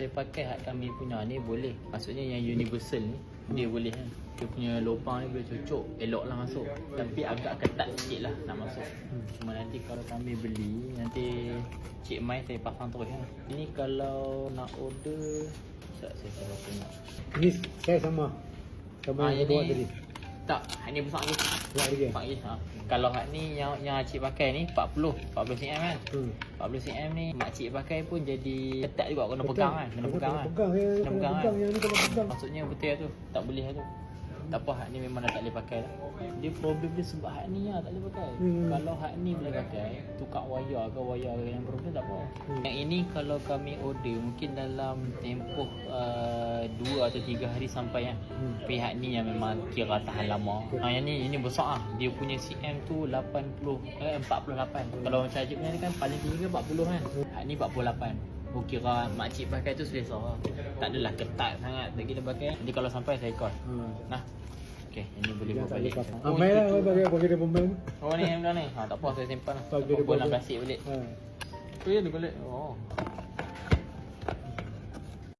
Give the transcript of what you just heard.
saya pakai hak kami punya ni boleh. Maksudnya yang universal ni dia boleh kan. Dia punya lubang ni boleh cucuk, elok lah masuk. Tapi agak ketat sikit lah nak masuk. Cuma nanti kalau kami beli, nanti Cik Mai saya pasang terus kan. Ini kalau nak order, sekejap saya tengok. Ini saya sama. Sama yang ini buat tadi. tak, hak ni besar lagi. Buat lagi. Besar lagi. Kalau hak ni yang cik pakai ni 40 cm kan. 40 cm ni mak cik pakai pun jadi ketat juga, kena pegang kan. Kena pegang kan. Kena pegang kan. Yang ni kena pegang. Maksudnya betul tu, tak boleh tu. Tak apa, hak ni memang dah tak boleh pakai lah. Dia problem dia sebab hak ni lah tak boleh pakai. Kalau hak ni boleh pakai, tukar wayar ke yang problem tak apa. Yang ini kalau kami order mungkin dalam tempoh 2 atau 3 hari sampai kan. Pihak ni yang memang kira tahan lama. Yang ni besar lah. Dia punya cm tu 48. Kalau macam Cik ni kan paling tinggi 40 kan. Hak ni 48. Oh, kira makcik pakai tu selesa lah. Tak adalah ketat sangat tak kita pakai. Jadi kalau sampai saya call. Nah. Okey, ini boleh bawa balik. Amai lah bagi dia pemain. Oh ni yang dah ni. Tak apa, saya simpan lah. Bagi dia Bola balik. plastik balik. Tu je dia balik. Oh.